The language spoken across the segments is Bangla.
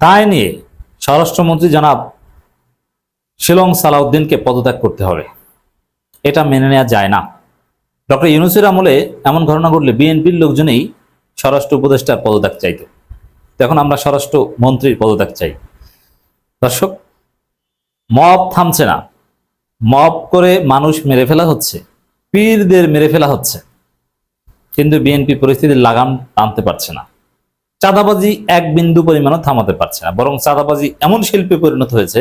দায় নিয়ে স্বরাষ্ট্রমন্ত্রী জনাব শিলং সালাউদ্দিনকে পদত্যাগ করতে হবে, এটা মেনে নেওয়া যায় না। ডক্টর ইউনূসের আমলে এমন ঘটনা ঘটলে বিএনপির লোকজনেই স্বরাষ্ট্র উপদেষ্টার পদত্যাগ চাইত, এখন আমরা স্বরাষ্ট্র মন্ত্রীর পদত্যাগ চাই। দর্শক, মব থামছে না, মব করে মানুষ মেরে ফেলা হচ্ছে, পীরদের মেরে ফেলা হচ্ছে, কিন্তু বিএনপি পরিস্থিতির লাগাম টানতে পারছে না। চাঁদাবাজি এক বিন্দু পরিমাণও থামাতে পারছে না, বরং চাঁদাবাজি এমন শিল্পে পরিণত হয়েছে,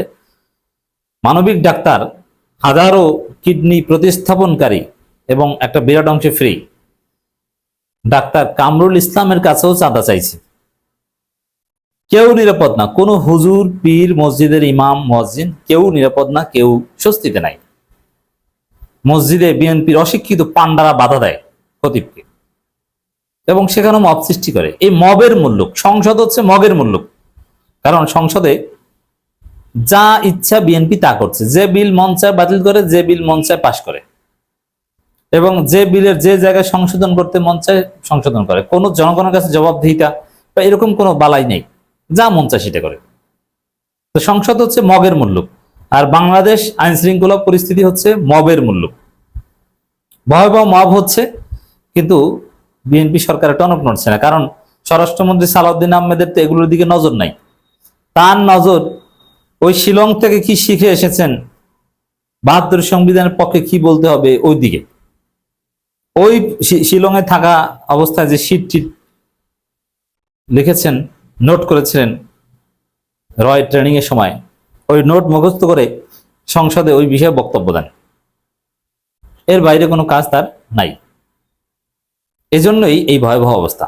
মানবিক ডাক্তার, হাজারো কিডনি প্রতিস্থাপনকারী এবং একটা বিরাট অংশে ফ্রি ডাক্তার কামরুল ইসলামের কাছেও চাঁদা চাইছে। কেউ নিরাপদ না, কোনো হুজুর, পীর, মসজিদের ইমাম, মুয়াজ্জিন কেউ নিরাপদ না, কেউ স্বস্তিতে নাই। মসজিদে বিএনপির অশিক্ষিত পান্ডারা বাধা দেয় খতিবকে এবং সেখানে মব সৃষ্টি করে। এই মবের মুল্লুক, সংসদ হচ্ছে মগের মুল্লুক, কারণ সংসদে যা ইচ্ছা বিএনপি তা করছে, যে বিল মন চায় বাতিল করে, যে বিল মন চায় পাশ করে, এবং যে বিলের যে জায়গায় সংশোধন করতে মন চায় সংশোধন করে। কোনো জনগণের কাছে জবাবদিহিতা বা এরকম কোনো বালাই নেই, যা মন চায় সেটা করে। তো সংসদ হচ্ছে মগের মুল্লুক, আর বাংলাদেশ আইন শৃঙ্খলা পরিস্থিতি হচ্ছে মবের মুল্লুক। ভয়াবহ মব হচ্ছে, কিন্তু বিএনপি সরকারের টনক নড়ছে না, কারণ স্বরাষ্ট্রমন্ত্রী সালাউদ্দিন আহমেদের তো এগুলোর দিকে নজর নাই। তার নজর ওই শিলং থেকে কি শিখে এসেছেন, ৭২ সংবিধানের পক্ষে কি বলতে হবে ওই দিকে। ওই শিলংয়ে থাকা অবস্থায় যে শিট লিখেছেন, নোট করেছিলেন রয় ট্রেনিং এর সময়, ওই নোট মুখস্থ করে সংসদে ওই বিষয়ে বক্তব্য দেন। এর বাইরে কোনো কাজ তার নাই, এজন্যই এই ভয়াবহ অবস্থা।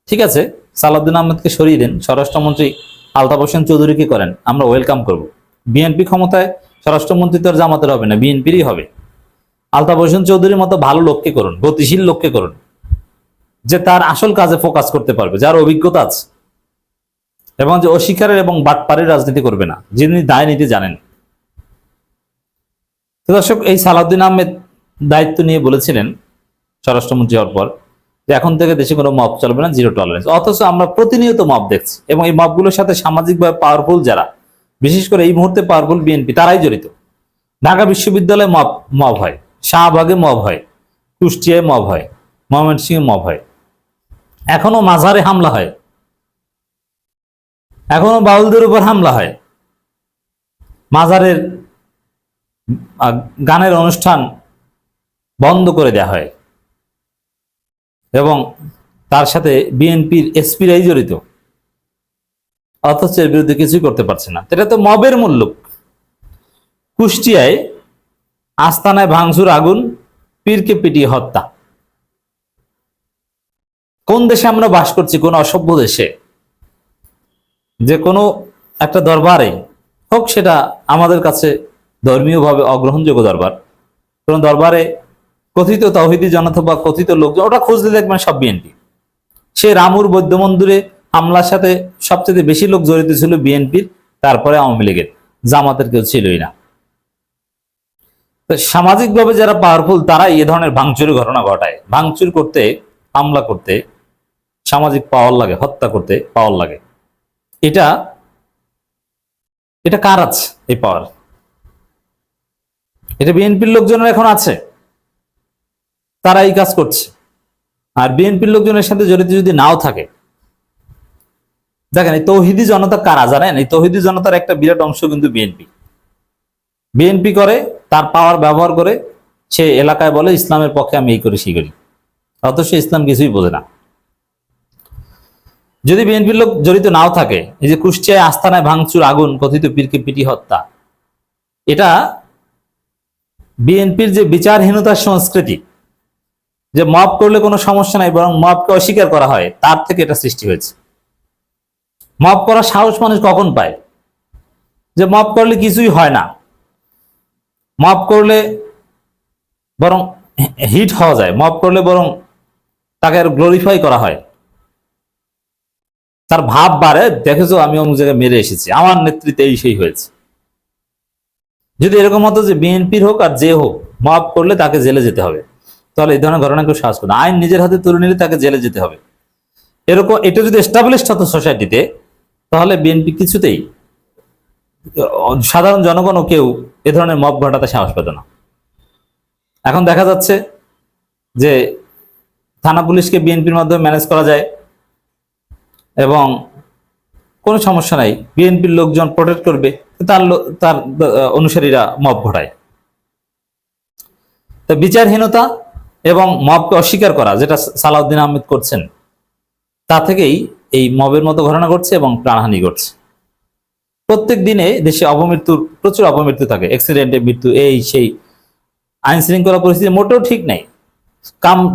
ঠিক আছে, সালাউদ্দিন আহমেদকে সরিয়ে দেন, স্বরাষ্ট্রমন্ত্রী আলতাফ হোসেন চৌধুরীকে করেন, আমরা ওয়েলকাম করব। বিএনপি ক্ষমতায়, স্বরাষ্ট্রমন্ত্রী তো আর জামাতের হবে না, বিএনপিরই হবে। আলতাফ হোসেন চৌধুরীর মতো ভালো লোককে করুন, গতিশীল লোককে করুন, যে তার আসল কাজে ফোকাস করতে পারবে, যার অভিজ্ঞতা আছে, এবং যে অস্বীকারের এবং বাটপারের রাজনীতি করবে না, যিনি দায় নিতে জানেন। দর্শক, এই সালাউদ্দিন আহমেদ দায়িত্ব নিয়ে বলেছিলেন স্বরাষ্ট্রমন্ত্রী হওয়ার পর যে এখন থেকে দেশে কোনো মব চলবে না, জিরো টলারেন্স। অথচ আমরা প্রতিনিয়ত মব দেখছি, এবং এই মবগুলোর সাথে সামাজিকভাবে পাওয়ারফুল যারা, বিশেষ করে এই মুহূর্তে পাওয়ারফুল বিএনপি, তারাই জড়িত। ঢাকা বিশ্ববিদ্যালয়ে মব হয়, শাহবাগে মব হয়, কুষ্টিয়ায় মব হয়, ময়মনসিংহে মব হয়, এখনো মাজারে হামলা হয়, এখনো বাউলদের উপর হামলা হয়, মাজারের গানের অনুষ্ঠান বন্ধ করে দেওয়া হয়, এবং তার সাথে বিএনপির এসপিরাই জড়িত, অথচ এর বিরুদ্ধে কিছুই করতে পারছে না। এটা তো মবের মুল্লুক। কুষ্টিয়ায় আস্তানায় ভাঙচুর, আগুন, পীরকে পিটিয়ে হত্যা। কোন দেশে আমরা বাস করছি? কোন অসভ্য দেশে, যে কোনো একটা দরবারে হোক, সেটা আমাদের কাছে ধর্মীয়ভাবে অগ্রহণযোগ্য দরবার, কোন দরবারে কথিত তাওহীদি জনতা বা কথিত লোকজন, ওটা খুঁজলে দেখবেন সব বিএনপি। সে রামুর বৌদ্ধ মন্দিরে হামলার সাথে সবচেয়ে বেশি লোক জড়িত ছিল বিএনপির, তারপরে আওয়ামী লীগের, জামাতের কেউ ছিলই না। সামাজিকভাবে যারা পাওয়ারফুল তারা এ ধরনের ভাঙচুরের ঘটনা ঘটায়। ভাঙচুর করতে, হামলা করতে সামাজিক পাওয়ার লাগে, হত্যা করতে পাওয়ার লাগে। এটা এটা কার আছে এই পাওয়ার? এটা বিএনপির লোকজনের এখন আছে, তারা এই কাজ করছে। আর বিএনপির লোকজনের সাথে জড়িত যদি নাও থাকে, দেখেন এই তৌহিদি জনতা কারা জানেন? এই তৌহিদি জনতার একটা বিরাট অংশ কিন্তু বিএনপি করে, তার পাওয়ার ব্যবহার করে সে এলাকায় বলে ইসলামের পক্ষে আমি এই করি সেই করি, অথচ ইসলাম কিছুই বোঝে না। যদি বিএনপির লোক জড়িত নাও থাকে, এই যে কুষ্টিয়ায় আস্তানায় ভাঙচুর, আগুন, কথিত পীরকে পিটি হত্যা, এটা বিএনপির যে বিচারহীনতার সংস্কৃতি, যে মব করলে কোনো সমস্যা নাই বরং মবকে অস্বীকার করা হয়, তার থেকে এটা সৃষ্টি হয়েছে। মব করার সাহস মানুষ কখন পায়? যে মব করলে কিছুই হয় না, মব করলে বরং হিট হওয়া যায়, মব করলে বরং তাকে আর গ্লোরিফাই করা হয়, তার ভাব বাড়ে, দেখেছো আমি অমুক জায়গায় মেরে এসেছি, আমার নেতৃত্বে এই সেই হয়েছে। যদি এরকম হতো যে বিএনপির হোক আর যে হোক মব করলে তাকে জেলে যেতে হবে, তাহলে এই ধরনের ঘটনা কেউ সাহস করে না। আইন নিজের হাতে তুলে নিলে তাকে জেলে যেতে হবে, এরকম এটা যদি এস্টাবলিশড হতো সোসাইটিতে, তাহলে বিএনপি কিছুতেই, সাধারণ জনগণও কেউ এ ধরনের মব ঘটাতে সাহস পেত না। এখন দেখা যাচ্ছে যে থানা পুলিশকে বিএনপির মাধ্যমে ম্যানেজ করা যায় এবং কোনো সমস্যা নাই, বিএনপির লোকজন প্রোটেক্ট করবে, তার অনুসারীরা মব ঘটায়। তো বিচারহীনতা এবং মবকে অস্বীকার করা, যেটা সালাউদ্দিন আহমেদ করছেন, তা থেকেই এই মবের মতো ঘটনা ঘটছে এবং প্রাণহানি ঘটছে। প্রত্যেক দিনে দেশে প্রচুর অপমৃত্যু থাকে, অ্যাক্সিডেন্টে মৃত্যু, এই সেই। আইন শৃঙ্খলা পরিস্থিতি মোটেও ঠিক নাই।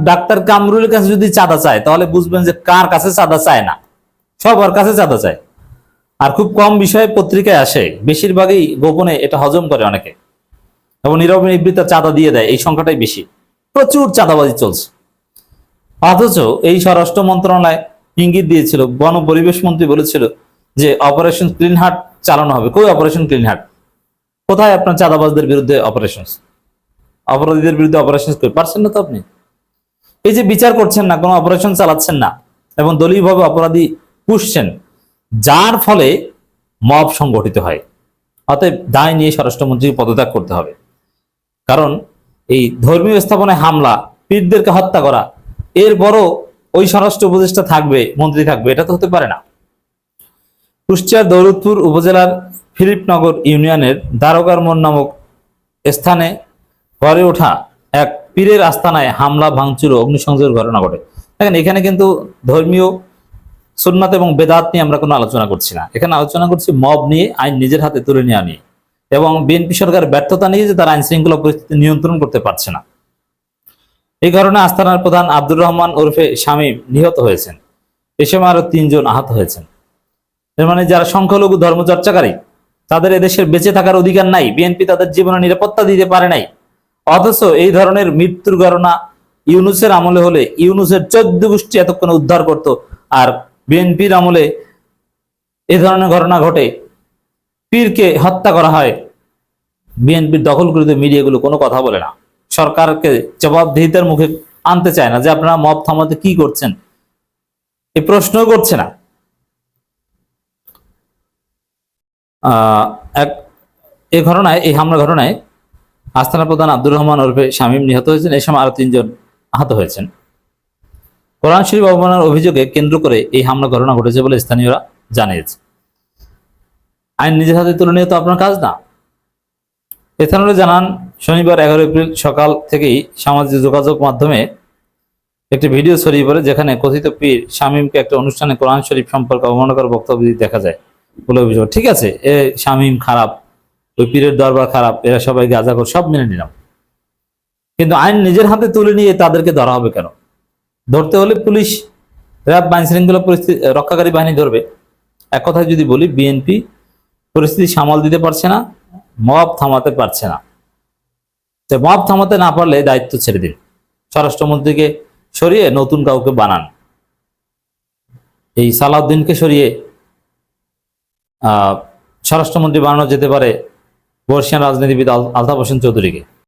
ডাক্তার কামরুলের কাছে যদি চাঁদা চায় তাহলে বুঝবেন যে কার কাছে চাঁদা চায় না, সবার কাছে চাঁদা চায়। আর খুব কম বিষয়ে পত্রিকায় আসে, বেশিরভাগই গোপনে এটা হজম করে অনেকে এবং নীরব নিবৃত্তে চাঁদা দিয়ে দেয়, এই সংখ্যাটাই বেশি। প্রচুর চাঁদাবাজি চলছে। অথচ এই স্বরাষ্ট্র মন্ত্রণালয় ইঙ্গিত দিয়েছিল, বন পরিবেশ মন্ত্রী বলেছিল যে অপারেশন ক্লিন হার্ট চালানো হবে। কই অপারেশন ক্লিন হার্ট? কোথায় আপনার চাঁদাবাজদের বিরুদ্ধে অপারেশন, অপরাধীদের বিরুদ্ধে অপারেশন করতে পারছেন না তো আপনি? এই যে বিচার করছেন না, কোনো অপারেশন চালাচ্ছেন না এবং দলীয়ভাবে অপরাধী পুষছেন, যার ফলে মব সংগঠিত হয়। অতএব দায় নিয়ে স্বরাষ্ট্রমন্ত্রীকে পদত্যাগ করতে হবে। কারণ এই ধর্মীয় স্থাপনায় হামলা, পীরদেরকে হত্যা করা, এরপরও ওই স্বরাষ্ট্র উপদেষ্টা থাকবে, মন্ত্রী থাকবে, এটা তো হতে পারে না। কুষ্টিয়ার দৌলতপুর উপজেলার ফিলিপনগর ইউনিয়নের দারোগার মোড় নামক স্থানে গড়ে ওঠা এক পীরের আস্তানায় হামলা, ভাঙচুর ও অগ্নিসংযোগের ঘটনা ঘটে। দেখেন, এখানে কিন্তু ধর্মীয় সুন্নাত এবং বেদাত নিয়ে আমরা কোনো আলোচনা করছি না, এখানে আলোচনা করছি মব নিয়ে, আইন নিজের হাতে তুলে নেওয়া নিয়ে এবং বিএনপি সরকার ব্যর্থতা নিয়ে যে তারা আইন শৃঙ্খলা পরিস্থিতি নিয়ন্ত্রণ করতে পারছে না। এই ঘটনা আস্তানার প্রধান আব্দুর রহমান ওরফে শামীম নিহত হয়েছেন। এ সময় আরো 3 জন আহত হয়েছেন। এর মানে যারা সংখ্যালঘু ধর্মচর্চাকারী, তাদের এদেশের বেঁচে থাকার অধিকার নাই, বিএনপি তাদের জীবনে নিরাপত্তা দিতে পারে নাই। অথচ এই ধরনের মৃত্যুর ঘটনা ইউনূসের আমলে হলে ইউনূসের 14 গোষ্ঠী এতক্ষণে উদ্ধার করত, আর বিএনপির আমলে এই ধরনের ঘটনা ঘটে, পীরকে হত্যা করা হয়, বিএনপির দখলকৃত মিডিয়াগুলো কোনো কথা বলে না, সরকারকে জবাবদিহিতার মুখে আনতে চায় না যে আপনারা মব থামাতে কি করছেন, এই প্রশ্ন করছে না। এই হামলা ঘটনায় আস্তানা প্রধান আব্দুর রহমান ওরফে শামীম নিহত হয়েছেন। এই সময় আরো 3 জন আহত হয়েছেন। কোরআন শরীফ অবমাননার অভিযোগে কেন্দ্র করে এই হামলা ঘটনা ঘটেছে বলে স্থানীয়রা জানিয়েছে। আইন নিজের হাতে তুলে নিয়ে তো আপনার কাজ না। স্থানীয়রা জানান, শনিবার 11 এপ্রিল সকাল থেকেই সামাজিক যোগাযোগ মাধ্যমে একটি ভিডিও ছড়িয়ে পড়ে, যেখানে কথিত পীর শামীমকে একটা অনুষ্ঠানে কোরআন শরীফ সম্পর্কে অবমাননাকর বক্তব্য দিতে দেখা যায় বলে অভিযোগ। ঠিক আছে, শামীম খারাপ, ওই পীরের দরবার খারাপ, এরা সবাই গাঁজাখোর, সব মেনে নিলাম, কিন্তু আইন নিজের হাতে তুলে নিয়ে তাদেরকে ধরা হবে কেন? ধরতে হলে পুলিশ, র্যাব, আইন শৃঙ্খলা পরিস্থিতি রক্ষাকারী বাহিনী ধরবে। এক কথায় যদি বলি, বিএনপি পরিস্থিতি সামাল দিতে পারছে না, মব থামাতে পারছে না। মব থামাতে না পারলে দায়িত্ব ছেড়ে দিন, স্বরাষ্ট্রমন্ত্রীকে সরিয়ে নতুন কাউকে বানান। এই সালাউদ্দিনকে সরিয়ে স্বরাষ্ট্রমন্ত্রী বানানো যেতে পারে বর্ষিয়ান রাজনীতিবিদ আলতাফ হোসেন চৌধুরীকে।